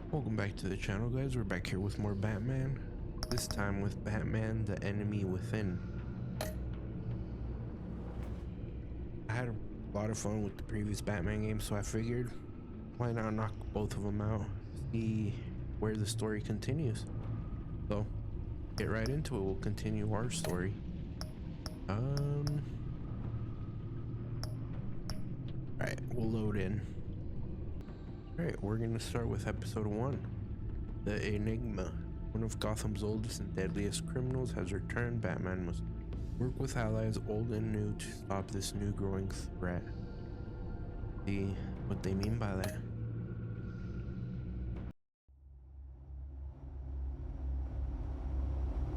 Welcome back to the channel, guys. We're back here with more Batman. This time with Batman, the Enemy Within. I had a lot of fun with the previous Batman game, so I figured why not knock both of them out, see where the story continues. So get right into it. We'll continue our story. Alright, we'll load in. Alright, we're gonna start with episode 1. The Enigma. One of Gotham's oldest and deadliest criminals has returned. Batman must work with allies old and new to stop this new growing threat. See what they mean by that.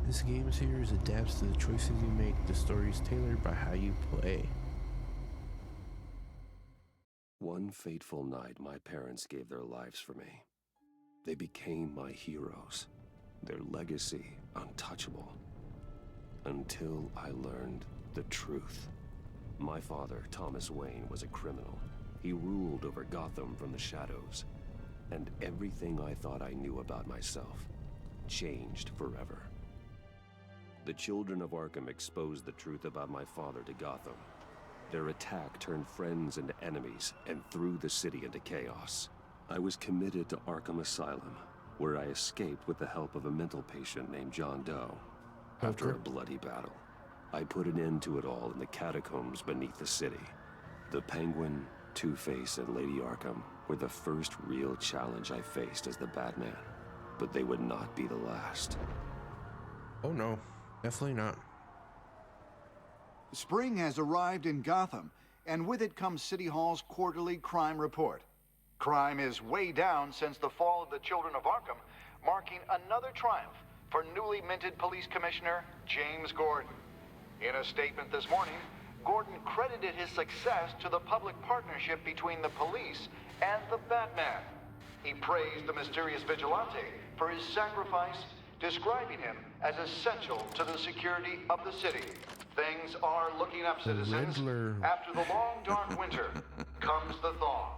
This game series adapts to the choices you make. The story is tailored by how you play. One fateful night, my parents gave their lives for me. They became my heroes, their legacy untouchable. Until I learned the truth. My father, Thomas Wayne, was a criminal. He ruled over Gotham from the shadows. And everything I thought I knew about myself changed forever. The children of Arkham exposed the truth about my father to Gotham. Their attack turned friends into enemies and threw the city into chaos. I was committed to Arkham Asylum, where I escaped with the help of a mental patient named John Doe. After a bloody battle, I put an end to it all in the catacombs beneath the city. The Penguin, Two-Face, and Lady Arkham were the first real challenge I faced as the Batman, but they would not be the last. Oh no, definitely not. Spring has arrived in Gotham, and with it comes City Hall's quarterly crime report. Crime is way down since the fall of the Children of Arkham, marking another triumph for newly minted Police Commissioner James Gordon. In a statement this morning, Gordon credited his success to the public partnership between the police and the Batman. He praised the mysterious vigilante for his sacrifice, describing him as essential to the security of the city. Things are looking up, citizens. Riddler. After the long, dark winter comes the thaw.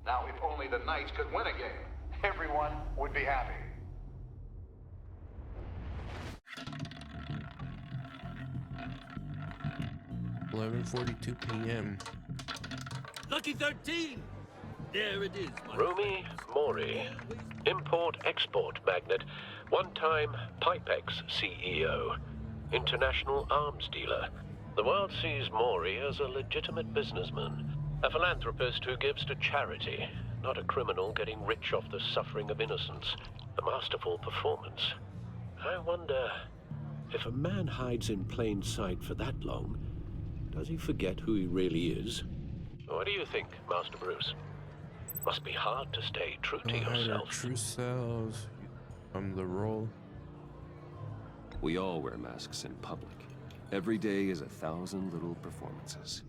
Now, if only the Knights could win a game, everyone would be happy. (11:42 p.m.) Lucky 13! There it is, my Rumi Mori, import-export magnate, one-time Pipex CEO, international arms dealer. The world sees Mori as a legitimate businessman, a philanthropist who gives to charity, not a criminal getting rich off the suffering of innocence. A masterful performance. I wonder, if a man hides in plain sight for that long, does he forget who he really is? What do you think, Master Bruce? Must be hard to stay true to yourself. True selves from the role. We all wear masks in public. Every day is 1,000 little performances.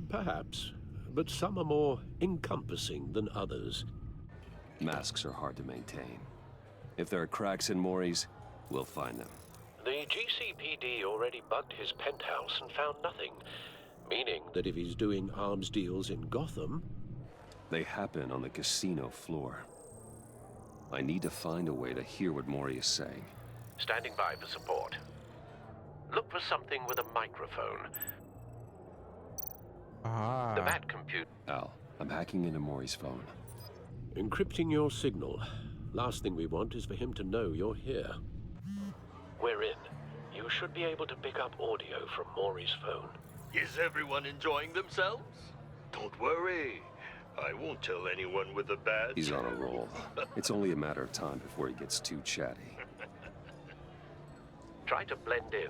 Perhaps, but some are more encompassing than others. Masks are hard to maintain. If there are cracks in Mori's, we'll find them. The GCPD already bugged his penthouse and found nothing, meaning that if he's doing arms deals in Gotham... They happen on the casino floor. I need to find a way to hear what Mori is saying. Standing by for support. Look for something with a microphone. The Bat compute... Al, I'm hacking into Mori's phone. Encrypting your signal. Last thing we want is for him to know you're here. We're in. You should be able to pick up audio from Mori's phone. Is everyone enjoying themselves? Don't worry. I won't tell anyone with a badge. He's on a roll. It's only a matter of time before he gets too chatty. Try to blend in.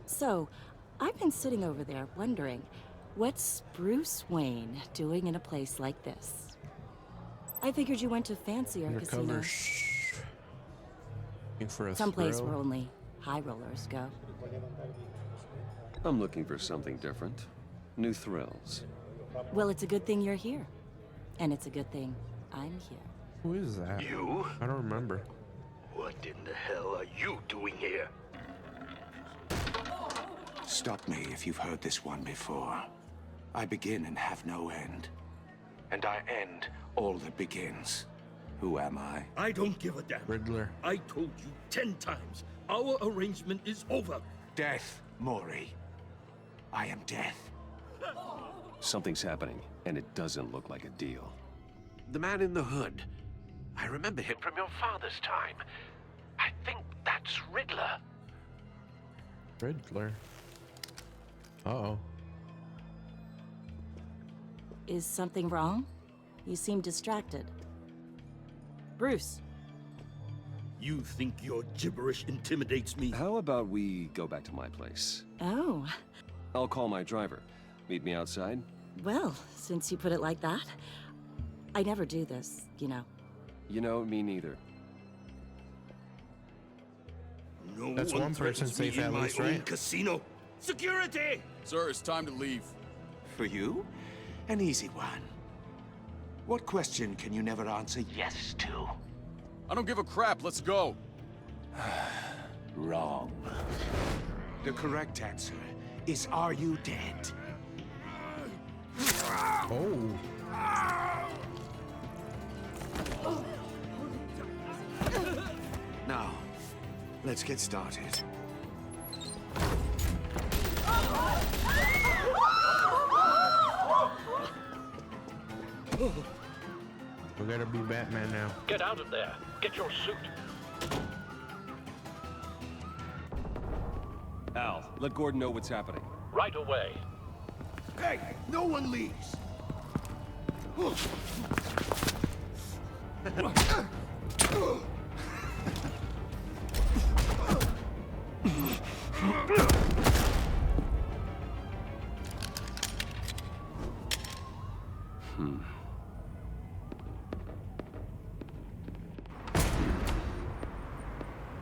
So, I've been sitting over there wondering, what's Bruce Wayne doing in a place like this? I figured you went to fancier Undercover. casinos. Looking for a Someplace thrill. where only high rollers go. I'm looking for something different. New thrills. Well, it's a good thing you're here. And it's a good thing I'm here. Who is that? You? I don't remember. What in the hell are you doing here? Stop me if you've heard this one before. I begin and have no end. And I end all that begins. Who am I? I don't give a damn. Riddler. I told you 10 times. Our arrangement is over. Death, Maury. I am death. Something's happening, and it doesn't look like a deal. The man in the hood. I remember him from your father's time. I think that's Riddler. Riddler. Uh-oh. Is something wrong? You seem distracted. Bruce. You think your gibberish intimidates me? How about we go back to my place? Oh, I'll call my driver. Meet me outside? well, since you put it like that. I never do this, you know. You know, me neither. No That's one person threatens me safe at in my least, own right? casino. Security! Sir, it's time to leave. For you? An easy one. What question can you never answer yes to? I don't give a crap. Let's go. Wrong. The correct answer is, are you dead? Oh. Now, let's get started. We gotta be Batman now. Get out of there. Get your suit. Al, let Gordon know what's happening. Right away. Hey, no one leaves.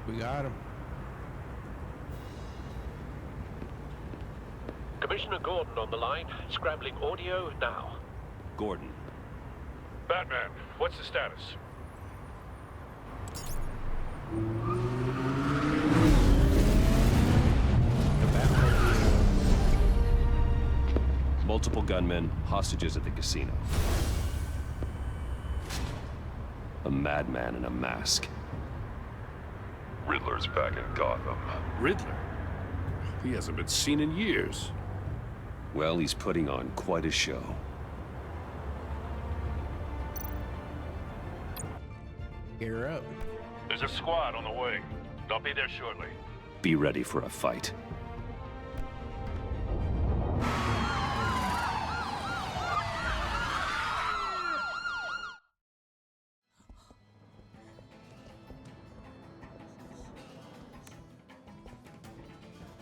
We got him. Commissioner Gordon on the line. Scrambling audio now. Gordon. Batman, what's the status? Multiple gunmen, hostages at the casino. A madman in a mask. Riddler's back in Gotham. Riddler? He hasn't been seen in years. Well, he's putting on quite a show. Gear up. There's a squad on the way. They'll be there shortly. Be ready for a fight.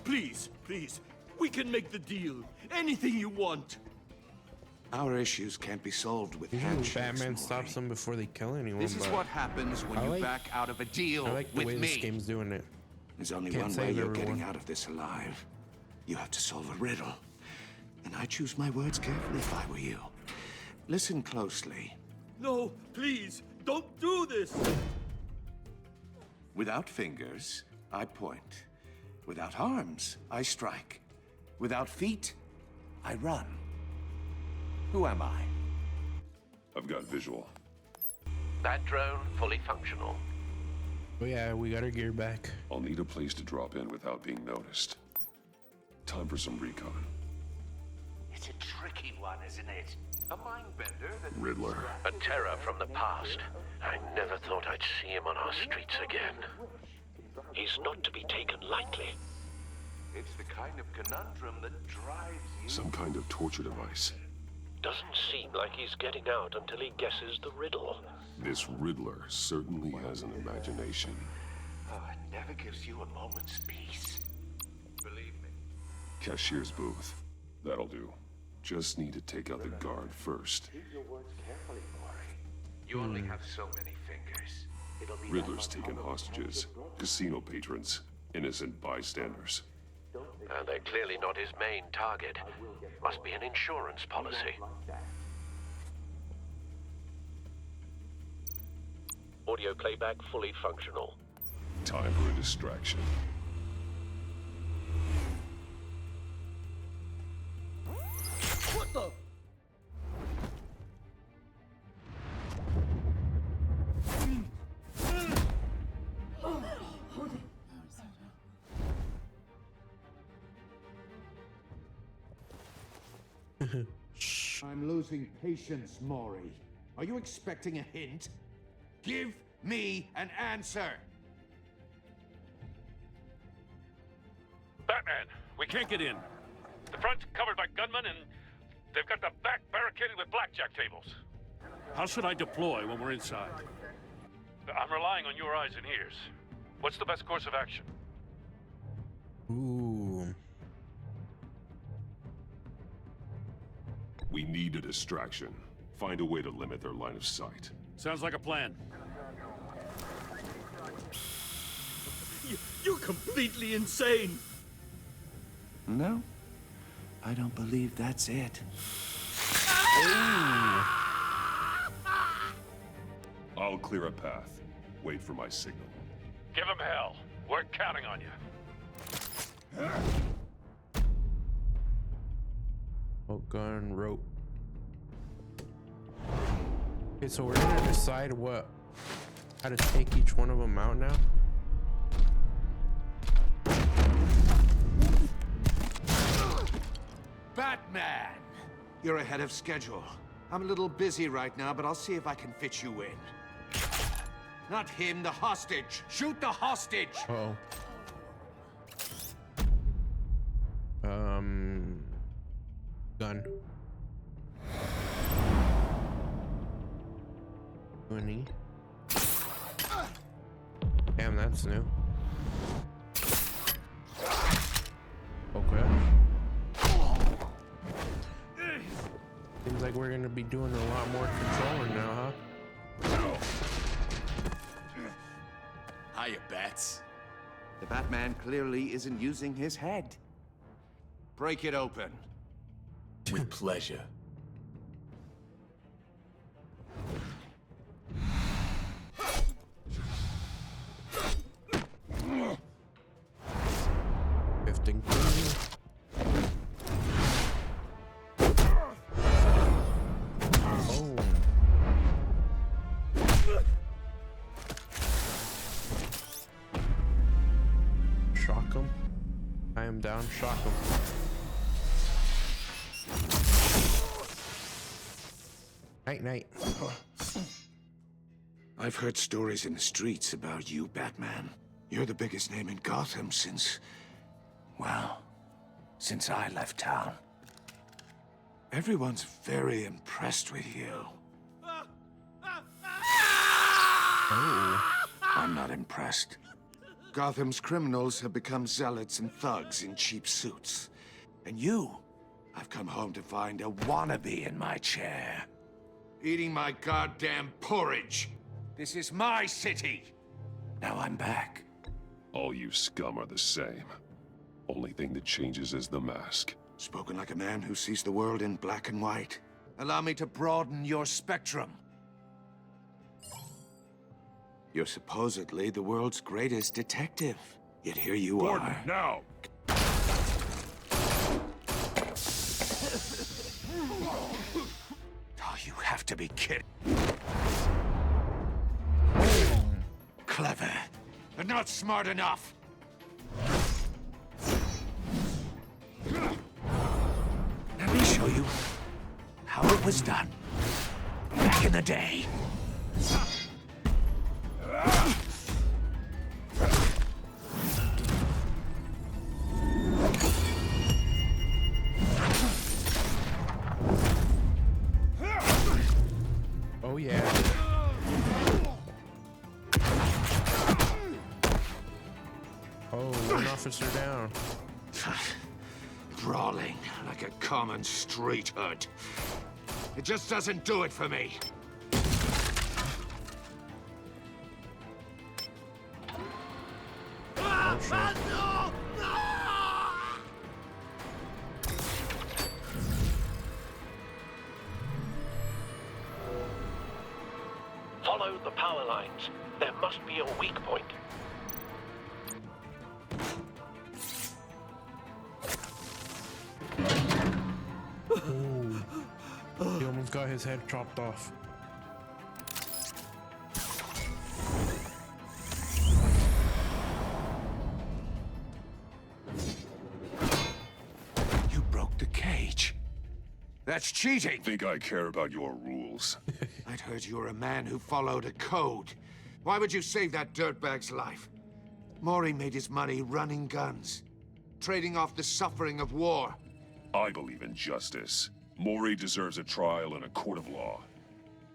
Please, please, we can make the deal. Anything you want. Our issues can't be solved with Usually handshakes, Batman Maury. stops them before they kill anyone. This is but what happens when I you like- back out of a deal I like the with way me. this game's doing it. There's only Can't one way save you're everyone. getting out of this alive. You have to solve a riddle. And I choose my words carefully if I were you. Listen closely. No, please, don't do this. Without fingers, I point. Without arms, I strike. Without feet, I run. Who am I? I've got visual. That drone fully functional. Oh yeah, we got our gear back. I'll need a place to drop in without being noticed. Time for some recon. It's a tricky one, isn't it? A mind bender that Riddler. A terror from the past. I never thought I'd see him on our streets again. He's not to be taken lightly. it's the kind of conundrum that drives you. Some kind of torture device. Doesn't seem like he's getting out until he guesses the riddle. This Riddler certainly has an imagination. Oh, it never gives you a moment's peace. Believe me. Cashier's booth. That'll do. Just need to take out the guard first. Use your words carefully, Maury. You only have so many fingers. It'll be Riddler's taken hostages, casino patrons, innocent bystanders. And they're clearly not his main target. Must be an insurance policy. Audio playback fully functional. Time for a distraction. I'm losing patience, Maury. Are you expecting a hint? Give me an answer! Batman, we can't get in. The front's covered by gunmen, and they've got the back barricaded with blackjack tables. How should I deploy when we're inside? I'm relying on your eyes and ears. What's the best course of action? Ooh. We need a distraction. Find a way to limit their line of sight. Sounds like a plan. You're completely insane! No, I don't believe that's it. I'll clear a path. Wait for my signal. Give him hell. We're counting on you. Oh, gun, rope. Okay, so we're gonna decide how to take each one of them out now. Batman! You're ahead of schedule. I'm a little busy right now, but I'll see if I can fit you in. Not him, the hostage! Shoot the hostage! Uh-oh. Gun. 20. Damn, that's new. Okay. Seems like we're gonna be doing a lot more controlling now, huh? Hiya, Bats. The Batman clearly isn't using his head. Break it open. With pleasure. Lifting. Oh. Shock him. I am down. Shock him. Night, night. I've heard stories in the streets about you, Batman. You're the biggest name in Gotham since I left town. Everyone's very impressed with you. Oh. I'm not impressed. Gotham's criminals have become zealots and thugs in cheap suits. And you, I've come home to find a wannabe in my chair. Eating my goddamn porridge. This is my city. Now I'm back. All you scum are the same. Only thing that changes is the mask. Spoken like a man who sees the world in black and white. Allow me to broaden your spectrum. You're supposedly the world's greatest detective. Yet here you Gordon, are. now! Oh, you have to be kidding. Clever, but not smart enough. Let me show you how it was done back in the day. Oh yeah. Oh, one officer down. Brawling like a common street hood. It just doesn't do it for me. Oh, sure. Follow the power lines. There must be a weak point. He almost got his head chopped off. You broke the cage. That's cheating! Think I care about your rules? I'd heard you were a man who followed a code. Why would you save that dirtbag's life? Maury made his money running guns, trading off the suffering of war. I believe in justice. Maury deserves a trial in a court of law.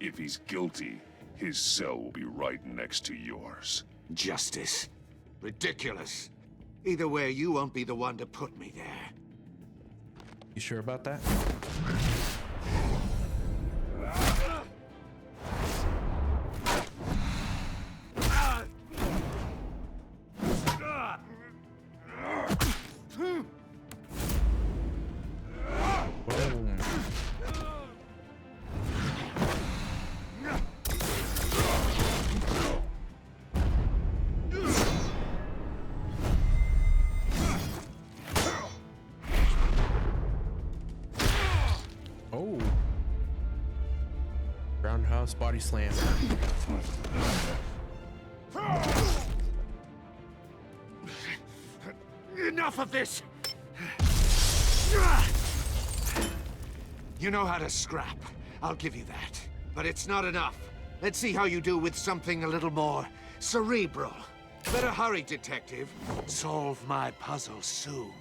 If he's guilty, his cell will be right next to yours. Justice? Ridiculous. Either way, you won't be the one to put me there. You sure about that? Oh. Roundhouse body slam. Enough of this! You know how to scrap. I'll give you that. But it's not enough. Let's see how you do with something a little more cerebral. Better hurry, detective. Solve my puzzle soon.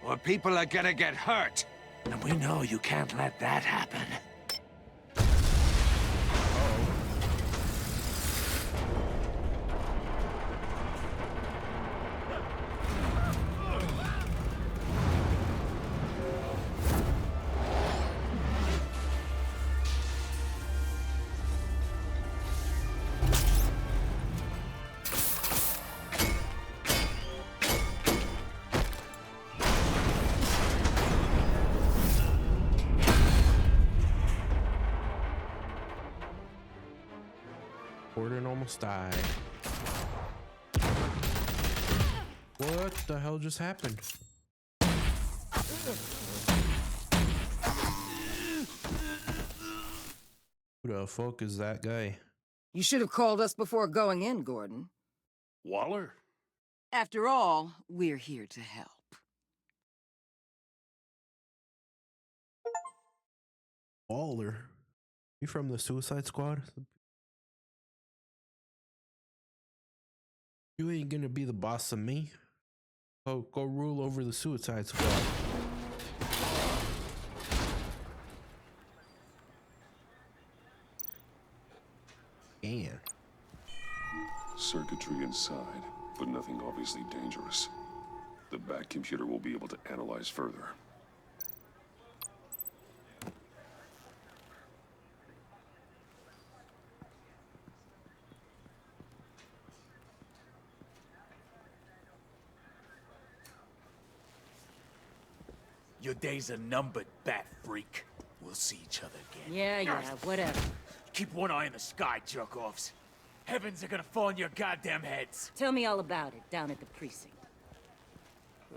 Or people are gonna get hurt. And we know you can't let that happen. Gordon almost died. What the hell just happened? Who the fuck is that guy? You should have called us before going in, Gordon. Waller? After all, we're here to help. Waller? You from the Suicide Squad? You ain't gonna be the boss of me. Go rule over the Suicide Squad. Damn. Circuitry inside, but nothing obviously dangerous. The back computer will be able to analyze further. Your days are numbered, bat freak. We'll see each other again. Yeah, whatever. Keep one eye in the sky, jerk-offs. Heavens are gonna fall on your goddamn heads. Tell me all about it down at the precinct.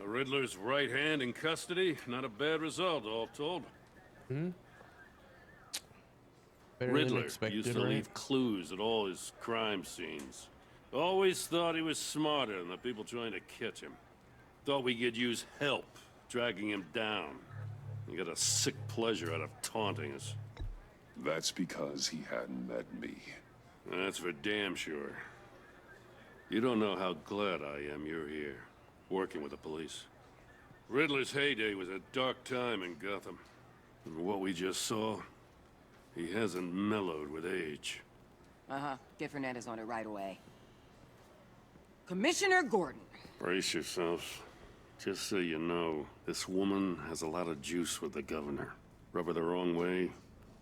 The Riddler's right hand in custody. Not a bad result, all told. Better than Riddler expected, used to right? leave clues at all his crime scenes. Always thought he was smarter than the people trying to catch him. Thought we could use help dragging him down. He got a sick pleasure out of taunting us. That's because he hadn't met me. That's for damn sure. You don't know how glad I am you're here, working with the police. Riddler's heyday was a dark time in Gotham. And what we just saw, he hasn't mellowed with age. Uh-huh. Get Fernandez on it right away. Commissioner Gordon. Brace yourselves. Just so you know, this woman has a lot of juice with the governor. Rub her the wrong way,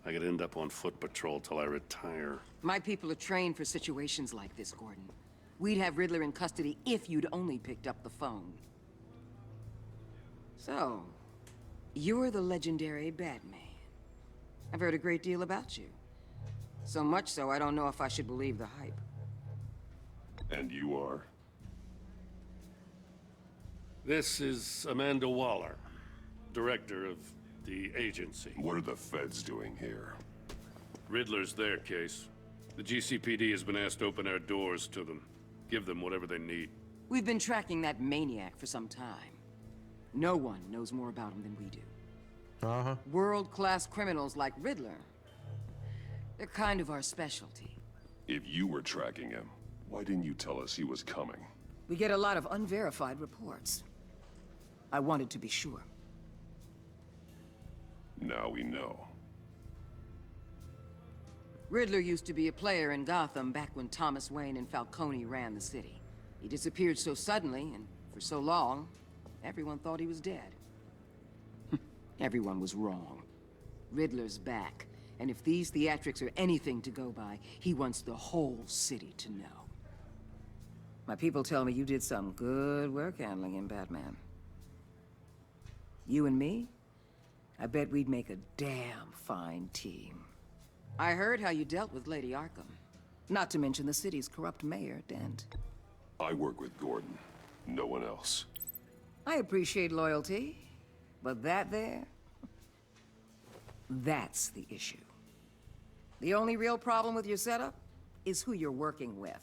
I could end up on foot patrol till I retire. My people are trained for situations like this, Gordon. We'd have Riddler in custody if you'd only picked up the phone. So, you're the legendary Batman. I've heard a great deal about you. So much so, I don't know if I should believe the hype. And you are? This is Amanda Waller, director of the agency. What are the feds doing here? Riddler's their case. The GCPD has been asked to open our doors to them. Give them whatever they need. We've been tracking that maniac for some time. No one knows more about him than we do. Uh-huh. World-class criminals like Riddler. They're kind of our specialty. If you were tracking him, why didn't you tell us he was coming? We get a lot of unverified reports. I wanted to be sure. Now we know. Riddler used to be a player in Gotham back when Thomas Wayne and Falcone ran the city. He disappeared so suddenly and for so long, everyone thought he was dead. Everyone was wrong. Riddler's back, and if these theatrics are anything to go by, he wants the whole city to know. My people tell me you did some good work handling him, Batman. You and me? I bet we'd make a damn fine team. I heard how you dealt with Lady Arkham. Not to mention the city's corrupt mayor, Dent. I work with Gordon. No one else. I appreciate loyalty, but that there... that's the issue. The only real problem with your setup is who you're working with.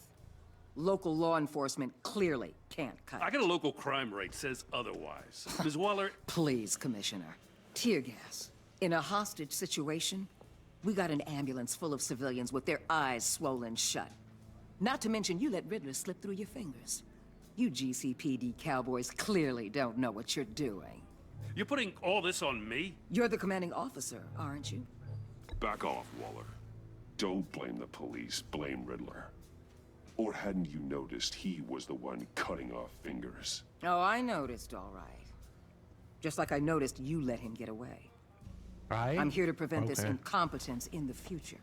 Local law enforcement clearly can't cut I it. got a local crime rate says otherwise. Ms. Waller... Please, Commissioner. Tear gas. In a hostage situation, we got an ambulance full of civilians with their eyes swollen shut. Not to mention you let Riddler slip through your fingers. You GCPD cowboys clearly don't know what you're doing. You're putting all this on me? You're the commanding officer, aren't you? Back off, Waller. Don't blame the police, blame Riddler. Or hadn't you noticed he was the one cutting off fingers? Oh, I noticed, all right. Just like I noticed you let him get away. I'm here to prevent this incompetence in the future.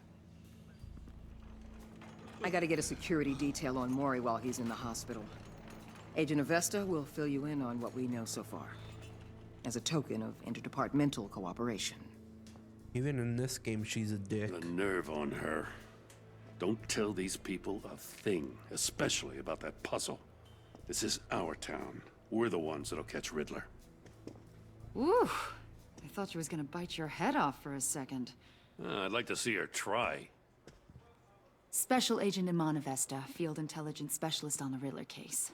I gotta get a security detail on Mori while he's in the hospital. Agent Avesta will fill you in on what we know so far, as a token of interdepartmental cooperation. Even in this game, she's a dick. The nerve on her. Don't tell these people a thing, especially about that puzzle. This is our town. We're the ones that'll catch Riddler. Ooh, I thought she was gonna bite your head off for a second. I'd like to see her try. Special Agent Iman Avesta, Field Intelligence Specialist on the Riddler case.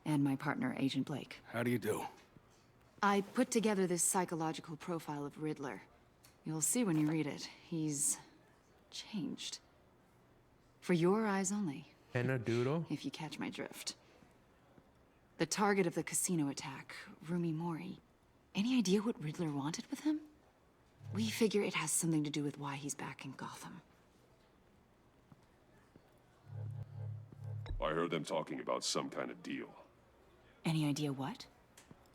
And my partner, Agent Blake. How do you do? I put together this psychological profile of Riddler. You'll see when you read it. He's... changed. For your eyes only. And a doodle? If you catch my drift. The target of the casino attack, Rumi Mori. Any idea what Riddler wanted with him? We figure it has something to do with why he's back in Gotham. I heard them talking about some kind of deal. Any idea what?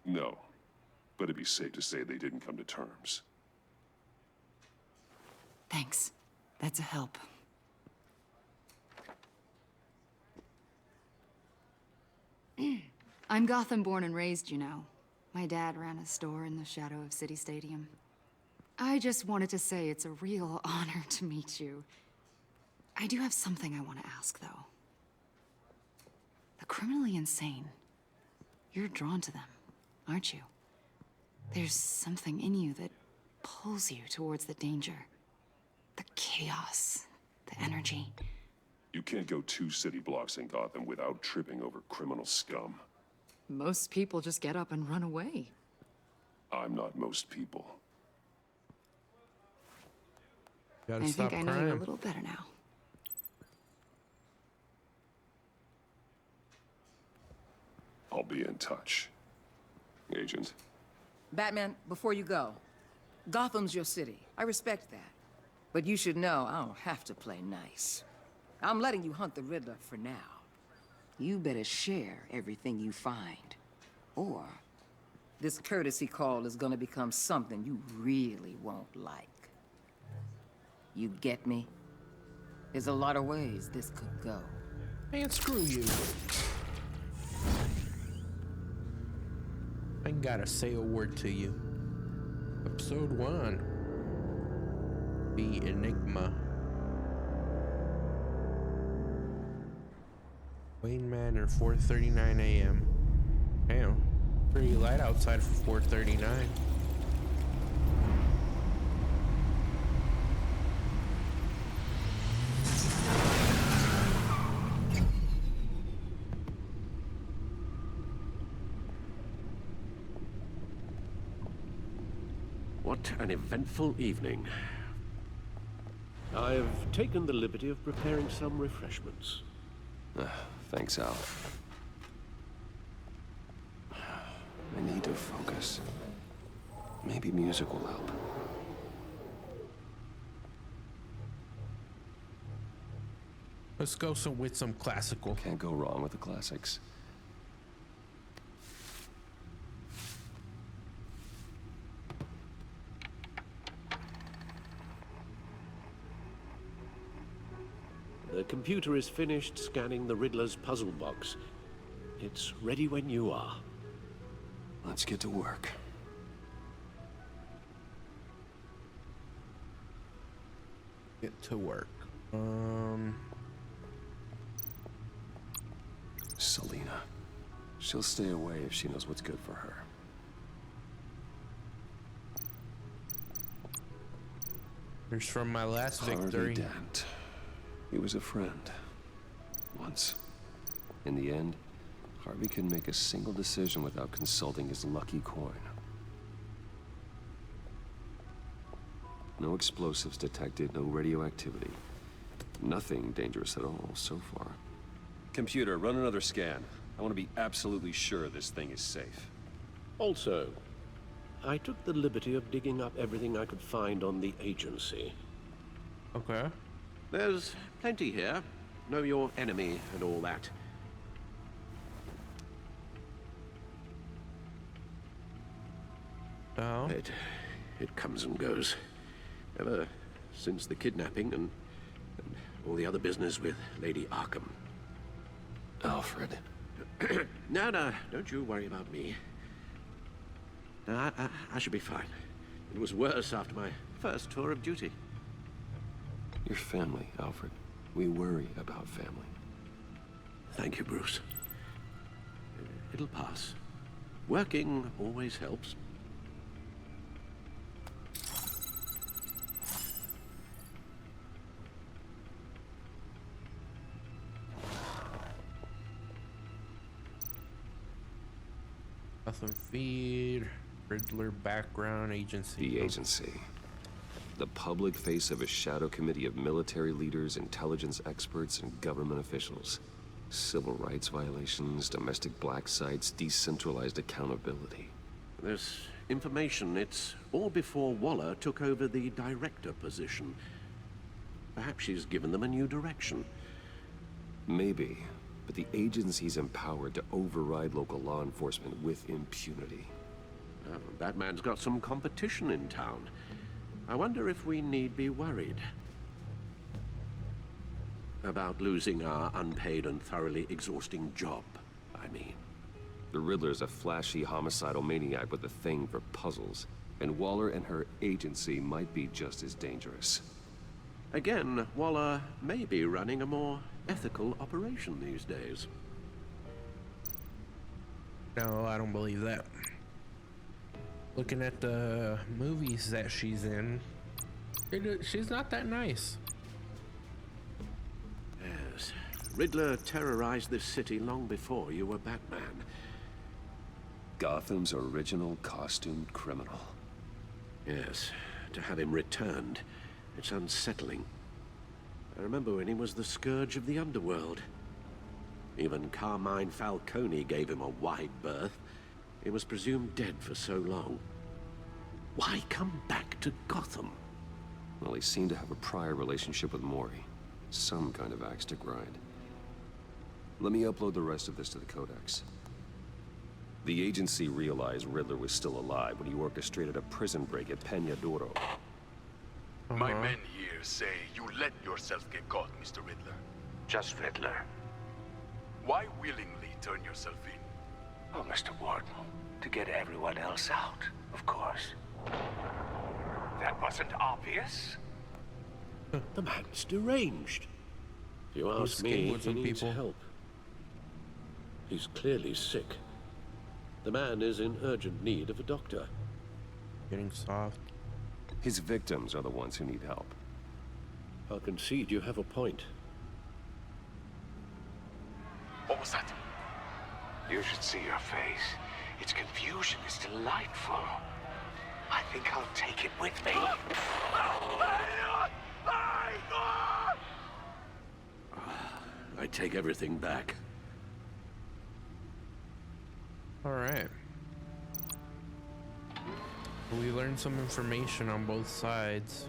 No, but it'd be safe to say they didn't come to terms. Thanks. That's a help. I'm Gotham born and raised, you know. My dad ran a store in the shadow of City Stadium. I just wanted to say it's a real honor to meet you. I do have something I want to ask, though. The criminally insane. You're drawn to them, aren't you? There's something in you that pulls you towards the danger. The chaos, the energy. You can't go 2 city blocks in Gotham without tripping over criminal scum. Most people just get up and run away. I'm not most people. Gotta I stop think I know crime. you a little better now. I'll be in touch. Agent. Batman, before you go, Gotham's your city. I respect that. But you should know I don't have to play nice. I'm letting you hunt the Riddler for now. You better share everything you find. Or this courtesy call is gonna become something you really won't like. You get me? There's a lot of ways this could go. Man, screw you. I gotta say a word to you. Episode 1. The Enigma. Wayne Manor, 4:39 a.m. Damn, pretty light outside for 4:39. What an eventful evening. I've taken the liberty of preparing some refreshments. Thanks, Al. I need to focus. Maybe music will help. Let's go with some classical. Can't go wrong with the classics. The computer is finished scanning the Riddler's puzzle box. It's ready when you are. Let's get to work. Get to work. Selina. She'll stay away if she knows what's good for her. Here's from my last Harvey victory. Dent. He was a friend. Once. In the end, Harvey couldn't make a single decision without consulting his lucky coin. No explosives detected, no radioactivity. Nothing dangerous at all so far. Computer, run another scan. I want to be absolutely sure this thing is safe. Also, I took the liberty of digging up everything I could find on the agency. Okay. There's plenty here. Know your enemy and all that. Oh. It comes and goes. Ever since the kidnapping and all the other business with Lady Arkham. Alfred. No, don't you worry about me. No, I should be fine. It was worse after my first tour of duty. Your family, Alfred. We worry about family. Thank you, Bruce. It'll pass. Working always helps. Gotham feed, Riddler background, agency. The agency. The public face of a shadow committee of military leaders, intelligence experts, and government officials. Civil rights violations, domestic black sites, decentralized accountability. There's information. It's all before Waller took over the director position. Perhaps she's given them a new direction. Maybe, but the agency's empowered to override local law enforcement with impunity. Batman's got some competition in town. I wonder if we need be worried about losing our unpaid and thoroughly exhausting job, I mean. The Riddler's a flashy homicidal maniac with a thing for puzzles, and Waller and her agency might be just as dangerous. Again, Waller may be running a more ethical operation these days. No, I don't believe that. Looking at the movies that she's in, she's not that nice. Yes. Riddler terrorized this city long before you were Batman. Gotham's original costumed criminal. Yes. To have him returned, it's unsettling. I remember when he was the scourge of the underworld. Even Carmine Falcone gave him a wide berth. He was presumed dead for so long. Why come back to Gotham? Well, he seemed to have a prior relationship with Mori. Some kind of axe to grind. Let me upload the rest of this to the Codex. The agency realized Riddler was still alive when he orchestrated a prison break at Peñadoro. My men here say you let yourself get caught, Mr. Riddler. Just Riddler. Why willingly turn yourself in? Oh, Mr. Warden, to get everyone else out, of course. That wasn't obvious? The man's deranged. If you ask me, he needs help. He's clearly sick. The man is in urgent need of a doctor. Getting soft. His victims are the ones who need help. I'll concede you have a point. What was that? You should see your face. Its confusion is delightful. I think I'll take it with me. I take everything back. All right. We learned some information on both sides.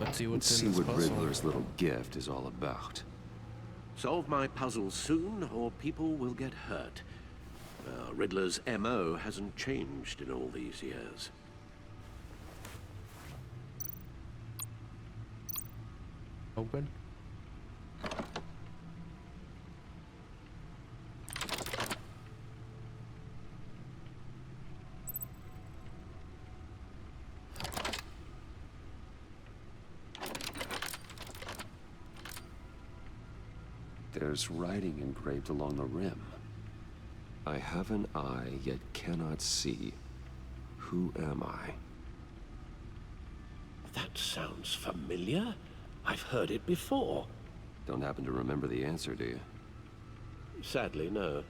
Let's see Let's what's see in this what puzzle. Riddler's little gift is all about. Solve my puzzle soon, or people will get hurt. Riddler's MO hasn't changed in all these years. Open. There's writing engraved along the rim. I have an eye, yet cannot see. Who am I? That sounds familiar. I've heard it before. Don't happen to remember the answer, do you? Sadly, no.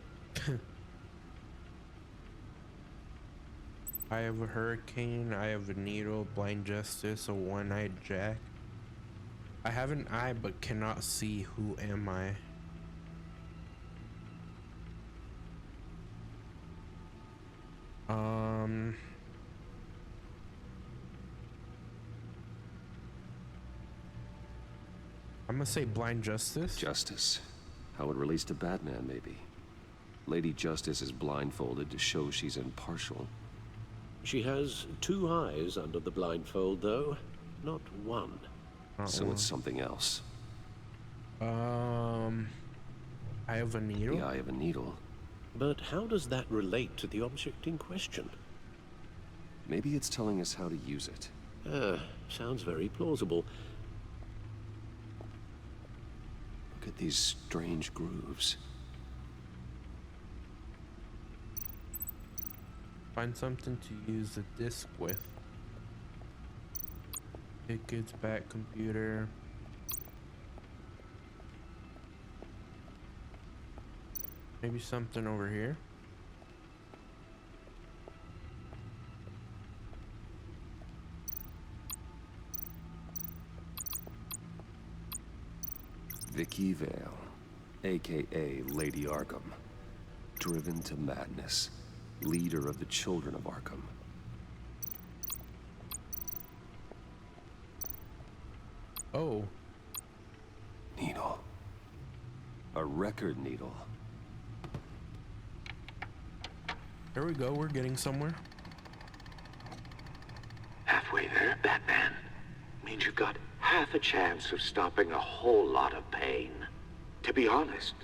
I have a hurricane, I have a needle, blind justice, a one-eyed jack. I have an eye but cannot see. Who am I? I'm gonna say blind justice. Justice. How it relates to Batman, maybe. Lady Justice is blindfolded to show she's impartial. She has 2 eyes under the blindfold, though. Not one. So it's something else. Eye of a needle? The eye of a needle. But how does that relate to the object in question? Maybe it's telling us how to use it. Sounds very plausible. Look at these strange grooves. Find something to use the disc with. Tickets, back computer. Maybe something over here. Vicky Vale, aka Lady Arkham. Driven to madness. Leader of the children of Arkham. Oh. Needle. A record needle. There we go, we're getting somewhere. Halfway there, Batman. Means you've got half a chance of stopping a whole lot of pain. To be honest,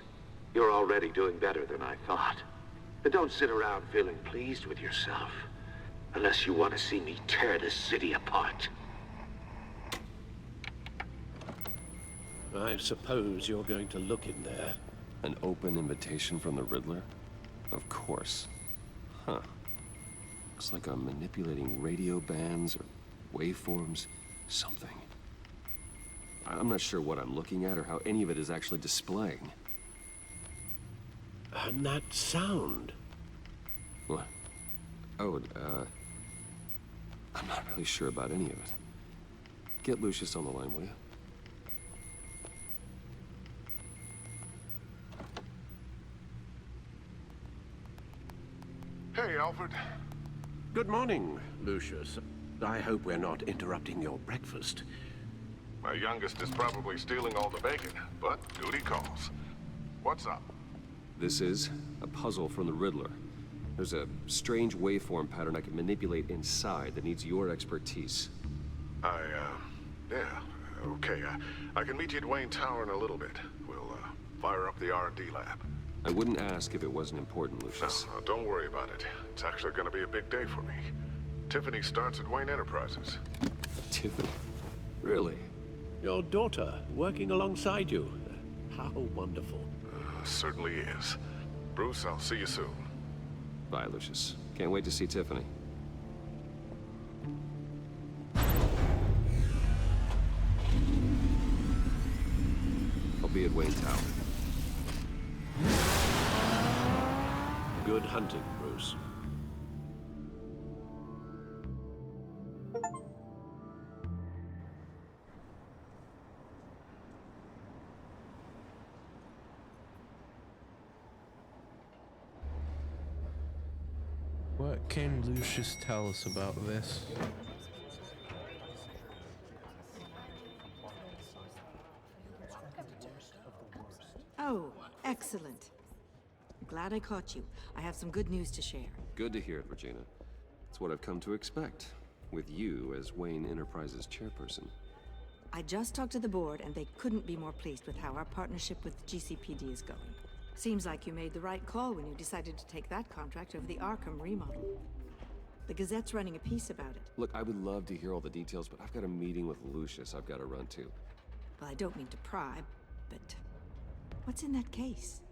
you're already doing better than I thought. But don't sit around feeling pleased with yourself. Unless you want to see me tear this city apart. I suppose you're going to look in there. An open invitation from the Riddler? Of course. Huh. Looks like I'm manipulating radio bands or waveforms. Something. I'm not sure what I'm looking at or how any of it is actually displaying. And that sound. What? Oh, I'm not really sure about any of it. Get Lucius on the line, will you? Hey, Alfred. Good morning, Lucius. I hope we're not interrupting your breakfast. My youngest is probably stealing all the bacon, but duty calls. What's up? This is a puzzle from the Riddler. There's a strange waveform pattern I can manipulate inside that needs your expertise. Yeah, okay. I can meet you at Wayne Tower in a little bit. We'll, fire up the R&D lab. I wouldn't ask if it wasn't important, Lucius. No, don't worry about it. It's actually gonna be a big day for me. Tiffany starts at Wayne Enterprises. Tiffany? Really? Your daughter, working alongside you. How wonderful. Certainly is. Bruce, I'll see you soon. Bye, Lucius. Can't wait to see Tiffany. I'll be at Wayne Tower. Good hunting, Bruce. What can Lucius tell us about this? Oh, excellent. Glad I caught you. I have some good news to share. Good to hear it, Regina. It's what I've come to expect, with you as Wayne Enterprises chairperson. I just talked to the board, and they couldn't be more pleased with how our partnership with GCPD is going. Seems like you made the right call when you decided to take that contract over the Arkham remodel. The Gazette's running a piece about it. Look, I would love to hear all the details, but I've got a meeting with Lucius I've got to run to. Well, I don't mean to pry, but what's in that case?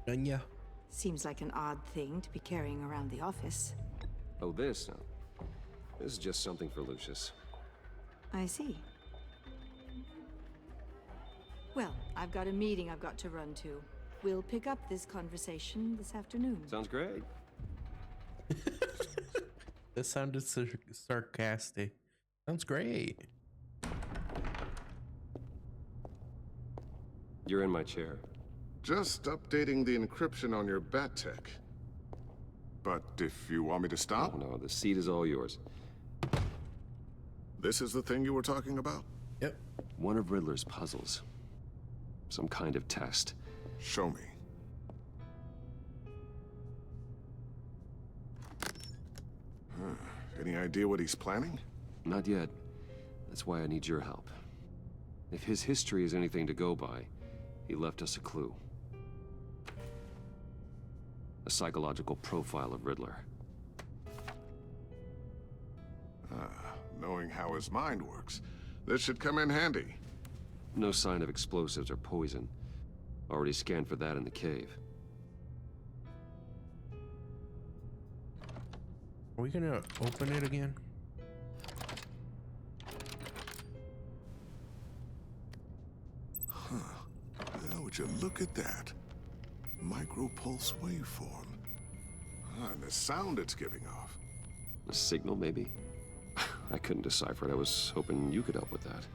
Anya. Seems like an odd thing to be carrying around the office. Oh, this? No. This is just something for Lucius. I see. Well, I've got a meeting I've got to run to. We'll pick up this conversation this afternoon. Sounds great. That sounded sarcastic. Sounds great. You're in my chair. Just updating the encryption on your bat tech. But if you want me to stop? Oh, no, the seat is all yours. This is the thing you were talking about? Yep. One of Riddler's puzzles. Some kind of test. Show me. Any idea what he's planning? Not yet. That's why I need your help. If his history is anything to go by, he left us a clue. A psychological profile of Riddler. Knowing how his mind works, this should come in handy. No sign of explosives or poison. Already scanned for that in the cave. Are we gonna open it again? Huh. Well, would you look at that? Micro-pulse waveform. And the sound it's giving off. A signal, maybe? I couldn't decipher it. I was hoping you could help with that.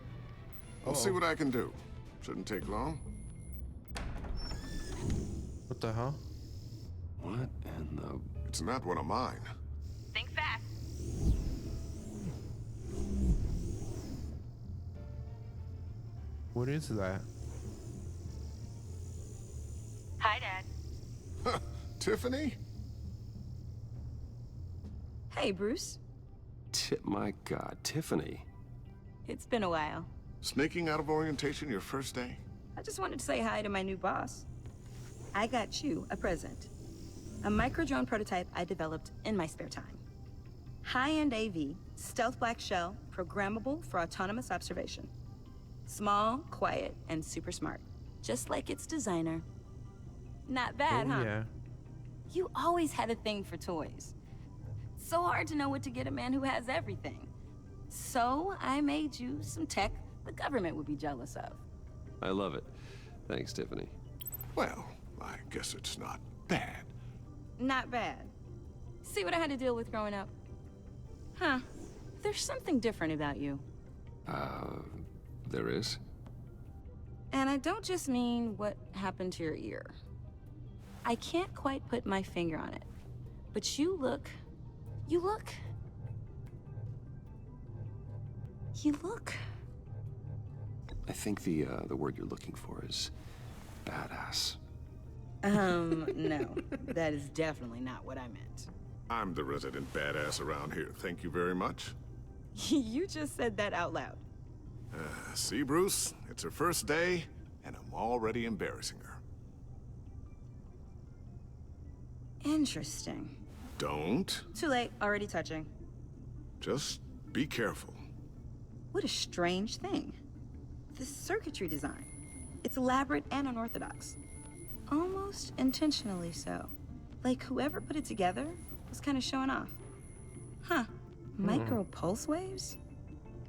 I'll see what I can do. Shouldn't take long. What the hell? What in the... It's not one of mine. Think fast. What is that? Hi, Dad. Tiffany? Hey, Bruce. My God, Tiffany. It's been a while. Sneaking out of orientation your first day? I just wanted to say hi to my new boss. I got you a present. A micro-drone prototype I developed in my spare time. High-end AV, stealth black shell, programmable for autonomous observation. Small, quiet, and super smart. Just like its designer. Not bad, huh? Yeah. You always had a thing for toys. So hard to know what to get a man who has everything. So I made you some tech the government would be jealous of. I love it. Thanks, Tiffany. Well, I guess it's not bad. Not bad. See what I had to deal with growing up? Huh. There's something different about you. There is? And I don't just mean what happened to your ear. I can't quite put my finger on it. But you look... I think the word you're looking for is badass. No. That is definitely not what I meant. I'm the resident badass around here. Thank you very much. You just said that out loud. See, Bruce? It's her first day, and I'm already embarrassing her. Interesting. Don't. Too late. Already touching. Just be careful. What a strange thing. The circuitry design. It's elaborate and unorthodox. Almost intentionally so. Like whoever put it together was kind of showing off. Huh. Micro pulse waves?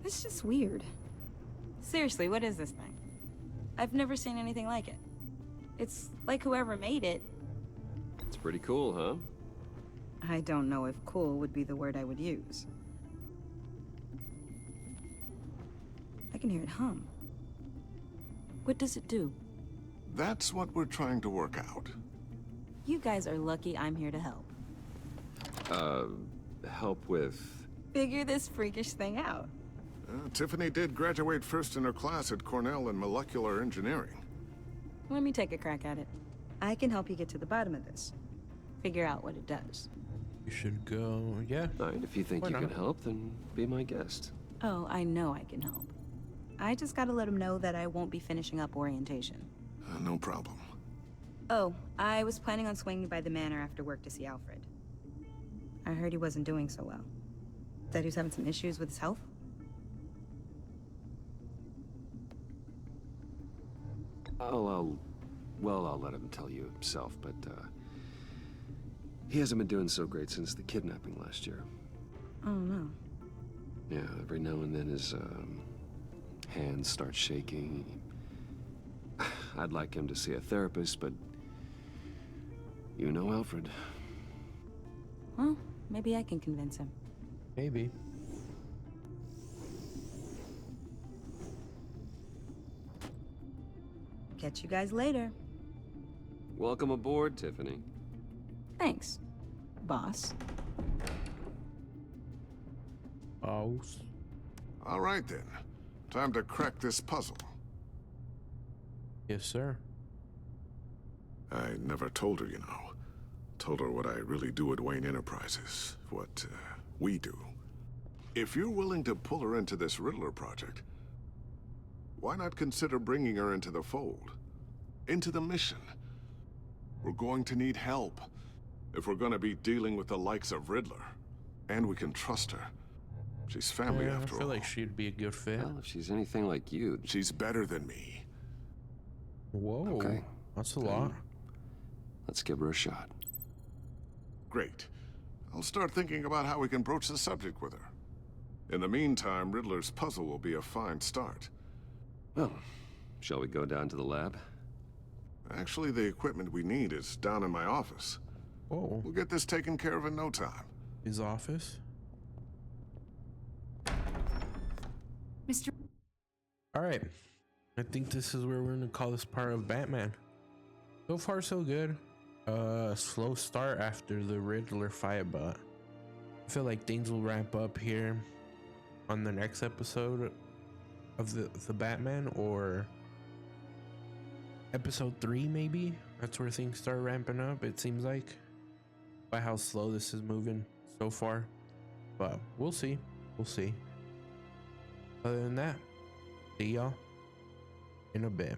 It's just weird. Seriously, what is this thing? I've never seen anything like it. It's like whoever made it. It's pretty cool, huh? I don't know if cool would be the word I would use. I can hear it hum. What does it do? That's what we're trying to work out. You guys are lucky I'm here to help. Help with... Figure this freakish thing out. Tiffany did graduate first in her class at Cornell in molecular engineering. Let me take a crack at it. I can help you get to the bottom of this. Figure out what it does. You should go, yeah. All right, if you think you can help, then be my guest. Oh, I know I can help. I just gotta let him know that I won't be finishing up orientation. No problem. Oh, I was planning on swinging by the manor after work to see Alfred. I heard he wasn't doing so well. That he was having some issues with his health? I'll let him tell you himself, but, he hasn't been doing so great since the kidnapping last year. Oh, no. Yeah, every now and then his, hands start shaking. I'd like him to see a therapist, but you know Alfred. Well, maybe I can convince him. Maybe. Catch you guys later. Welcome aboard, Tiffany. Thanks, boss. Boss. All right, then. Time to crack this puzzle. Yes, sir. I never told her, you know. Told her what I really do at Wayne Enterprises. What, we do. If you're willing to pull her into this Riddler project, why not consider bringing her into the fold? Into the mission? We're going to need help if we're going to be dealing with the likes of Riddler. And we can trust her. She's family after all. I feel like she'd be a good fit. Well, if she's anything like you... She's better than me. Whoa. Okay. That's a lot. Let's give her a shot. Great. I'll start thinking about how we can broach the subject with her. In the meantime, Riddler's puzzle will be a fine start. Well, shall we go down to the lab? Actually, the equipment we need is down in my office. Oh. We'll get this taken care of in no time. His office? Mr. All right. I think this is where we're going to call this part of Batman. So far, so good. Slow start after the Riddler fight, but I feel like things will ramp up here on the next episode of the Batman, or episode 3 maybe. That's where things start ramping up, it seems like, by how slow this is moving so far. But we'll see. We'll see. Other than that, see y'all in a bit.